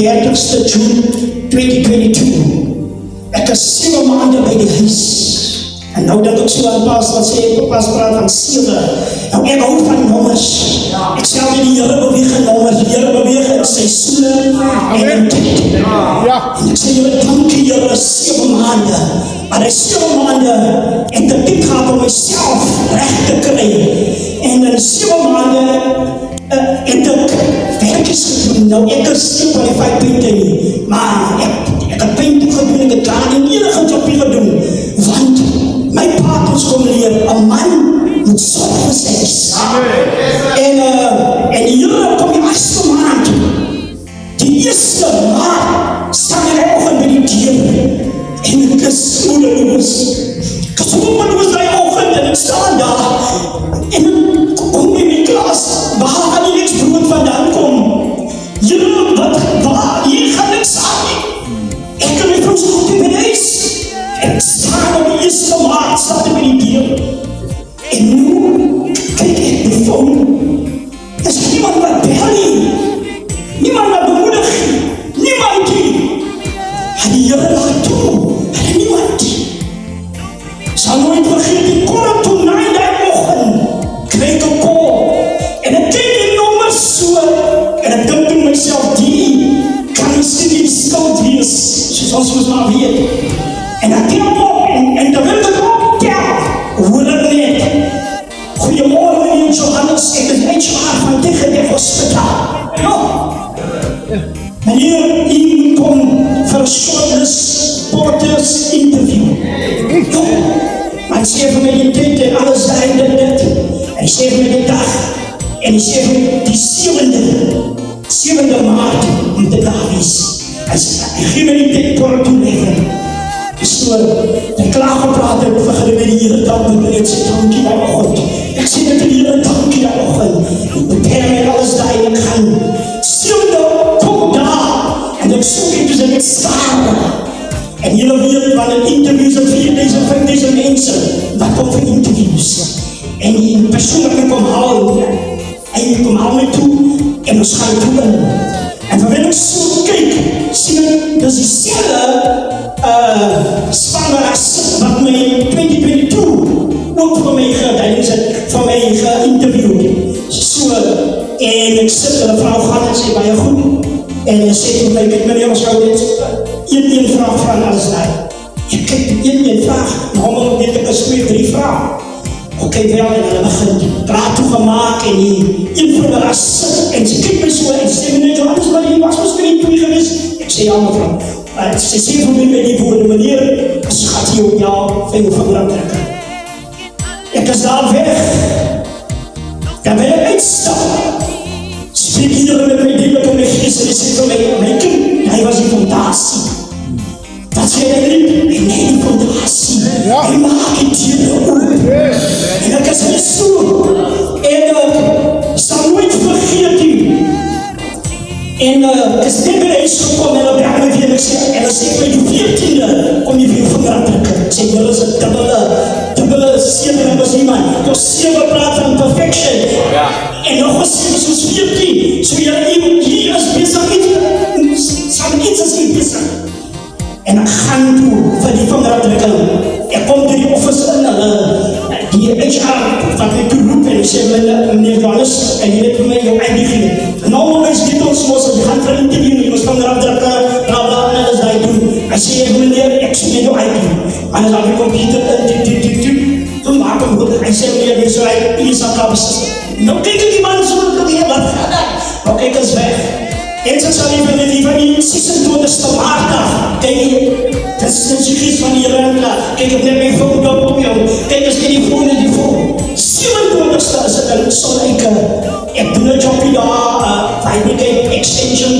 30ste June 2022. Ek is 7 maande by die huis. En nou dat ek so aan pas wat sê, pas praat van 7. Nou ek hou van nommers. Ek sê altyd die Here beweeg in nommers, die Here beweeg in seisoene en in tyd. En ek sê julle dankie Here, 7 maande. Maar die 7 maande en die tyd gehad om myself reg te kry. En in 7 maande en ek werkies gedoen. Nou ek is nie van die 5 punte nie, maar ek het pyn toegedoen, ek het klaar en enige jobbie gedoen, want my pa het ons kom leer, 'n man moet sorg vir sy en die Here kom die 8ste maand, die 1ste maand, staan in die oggend by die deur, en ek is moedeloos. Ek is moedeloos by die oggend, en ek staan daar, en ek kom in die klas, waar gaan die niks brood vandaan kom? Here, waar, hier gaan niks aan nie. Ek kan my vrou sê, by die huis, en ek staan op die 1ste maand, staan ek by die deur, en nu kyk ek die phone, is niemand wat bel nie, niemand wat bemoedig, niemand die, en die Here laat toe, en niemand die, sal nooit vergeet, die korre toe na in die oggend, kry ek 'n call, en ek kyk die nommers so, en ek dink in myself, die kan miskien die skuld wees, soos ons moes maar weet, en ek tel op, en terwyl ek optel, hoor ek net, goeiemorgen meneer Johannes, ek is HR van Tegeweg Hospitaal. Ja. Meneer, u kom vir shortlist porters interview. Ja. Maar hy sê vir my die tyd en alles daar en dit. Hy sê vir my die dag, en hy sê vir my die 7de maart moet ek daar wees. Hy sê, hy gee my die tyd voor toe leven. So, die klaar gepraat het vir hulle by die Here dank, en ek sê dankie die oggend. Ek sê dit die Here dankie die oggend. Ek beter my alles daar en ek gaan. 7de kom daar, en ek soek ek dus en ek staan. En julle weet, van die interviews en 4.000, 5.000 mense, wat kom vir interviews. En die persoon wat my kom haal, hy kom haal my toe, en ons gaan toe in. En wanneer ek so kyk, sien ek, dis die selfe span wat my 2022 ook vir my geïnterviewd. So, en ek sit, en die vrou gaan en sê baie goed, en sy sê vir my, kyk meneer, ons gou net, een vraag van alles daar. Ek kyk, een vraag, normaal weet ek is 2, 3 vraag. Ok, wel, en hulle begin praat toegemaak, en een van hulle sit, en sy kyk my so, en sy sê, meneer Johannes, maar jy was ons nie toe gewees. Ek sê, ja mevrouw. Sy sê vir my by die woorde, meneer, as gaat hier op jou vinger aantrekken. Ek is daar weg. Dan wil ek uitstap. Spreek hier met my dielik in my geest, en sê vir my kind, hy was die fondatie. Dat sê hy liep, en hy die fondatie. Hy maak die dieren oop. En ek is hy so. En ek sal nooit vergeet die. En ek is net by die huis gekom, en ek bel my weer, en ek sê vir die 14de, kom jy vir jou vinger aantrekken. Ek sê, jy is een dubbele 7, en was iemand, jou 7 praat van perfection, en nog was 7 soos 14, so jy is bezig, iets is nie bezig. En ek gaan toe vir die vinger aantrekken, ek kom door die office in, die HR wat my toe roep, en ek sê, meneer Johannes, en jy het vir my jou ID gee. Normalwys weet ons mos, jy gaan vir interview, jy moes vinger aantrekken, bla bla, en alles daar doen. Hy sê, meneer, ek sê jy jou ID. En dan die computer toen maak hem goed. Hy sê, meneer, jy so hy is aan klaar beslist. Nou kyk ek die man so, wat gaan daar? Nou kyk ons weg. En so sal jy van die 26ste maart af, kyk jy, dit is die geest van die Here, kyk ek net my foto op jou, kyk as jy die phone, 27ste is het in Solleike, ek doen een jobbie daar, Vijnike Extension,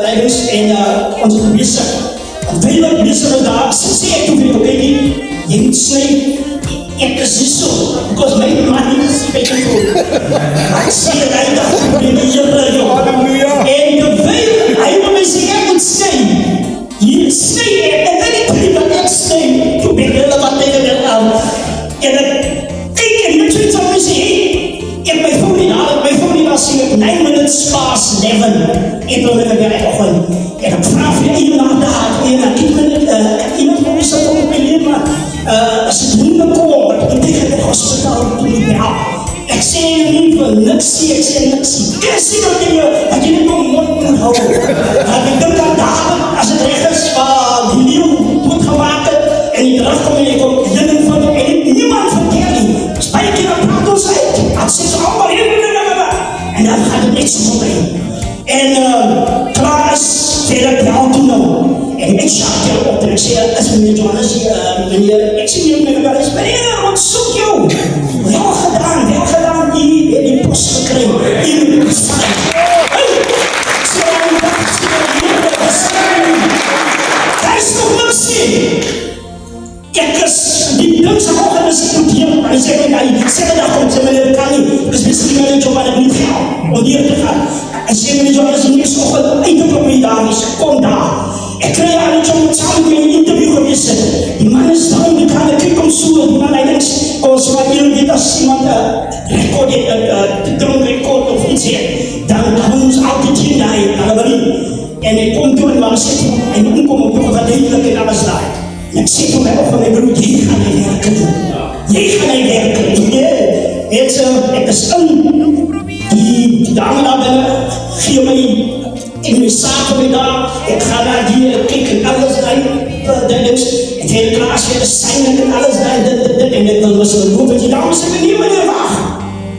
en ons het bezig, en wij wat bezig is daar, sê ek toe vir jou, kyk jy moet sê, ek is nie so, because my man is beter goed. Ek sê hy dag die Here, joh. En terwyl hy wil my sê, ek moet sê, hier sê ek, en dan die tyd dat ek sê, toe ben hulle wat tegen dit aan. En ek kyk en die tweet van my sê, ek my vrou nie daar sê, op 9 minutes past 11. En toen heb ik weer begonnen. En ik vraag vir iemand daar, en iemand van ons dat op my leer, maar as het nie bekom, ek beteken die hospitaal toe nie bel. Ek sê nie vir niks nie, ek sê niks nie. Ek sê dat jy nie jou mond moet hou. Ek dink dat daar, as het reg is, die leeuw doodgemaak het, en die terugkom en ek kom hierin van die, en niemand vertel nie. Dus baie keer dan praat ons uit, dan sê ze allemaal en dan gaat het net zo voorbij. En klaar is, verder bel toe nou. En ik schaak jou op en ik zei, als meneer Johannes, meneer, ik zie niet meer wel eens, meneer, wat zoek jou? Wel gedaan, die post gekregen, die bestaan. Hij is nog niks niet. Ek is die dinsdag oggend is ek moet hier, maar hy sê dat kom, sê meneer, kan nie, dus misschien meneer Johan het niet gaan, om hier te gaan. En sê meneer Johan is die niks oggend, eindelijk op my daar is, kom daar. Ek kry aan het Johan saam met my in interview gewees het. Die man is daar in die kant, ek kyk om so, die man hy denks, ons wat hier weet as iemand rekord het, drumrekord of iets het, dan gaan ons altyd hier daar, alweer. En ek kom toe en maar sê, en ek kom op wat heidelijk en alles daar. Ik zeg voor mij op van mijn broer, jij gaat niet werken. Jij gaat niet werken. Het is die dame daar binnen, geef mij in mijn zaken daar. Ik ga naar die, kijk en alles daar. Het hele klaasje, de zijn en alles daar. En dan was er een groep, die dames hebben niet meer wacht.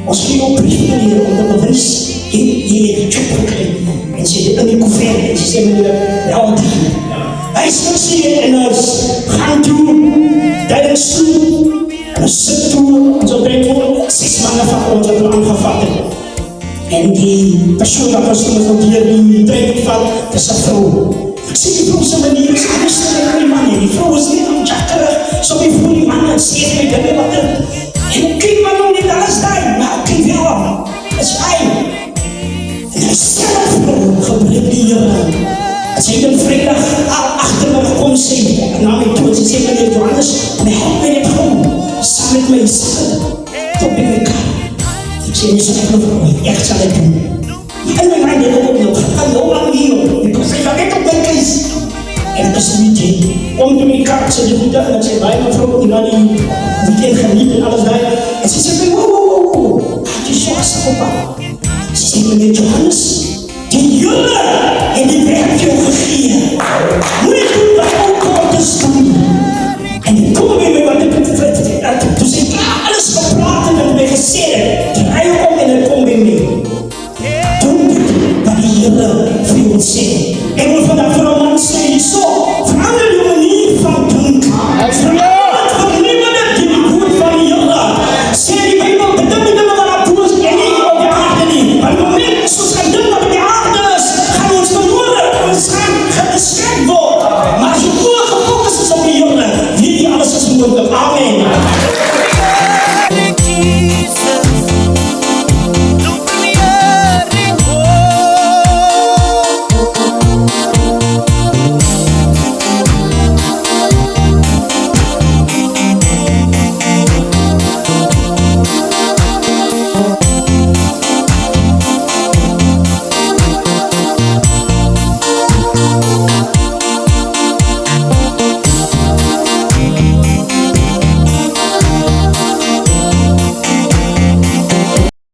Als je op brief meneer, omdat we wist, je hebt een job gekregen. En ze zitten in die couvert en ze zeggen meneer, ja, hij is gezien en gaan toe, tijdens toe, en zit toe, en zo ben ik voor 6 maanden van ons hebben aangevat. En die persoon dat was toen van die training van, dat is een vrouw. Ik zie die vrouw zijn manier, ik zie die man, die vrouw is niet aanjachterig, zo die vrouw die man en zegt mij dat wat er. En ik kijk maar nog niet alles daar, maar ik kijk wel aan, dat is fijn. En hij is zelf gebrek die als ik een vrijdag achter me gekomen zijn, en nam ik toe, ze zei meneer Johannes, maar help mij niet gewoon, samen met mij zakken, tot bij elkaar. Ik zei, niet zo even voor echt zal ik doen. En mijn man deed ook nog, ga nou aan hier, ik kon zeggen, ik op mijn kist. En dat is niet heen. Om de elkaar, ze zei, en ik zei, wij mevrouw, die naar die weekend geniet en alles daar. En ze zei, wow, had je zo gezegd, papa. Ze zei, meneer Johannes, die jongen en die werk jou gegeven. Moet je doen wat ook al te doen. En die komen weer met wat ik toen zei, klaar, alles gepraat en mij gezegd.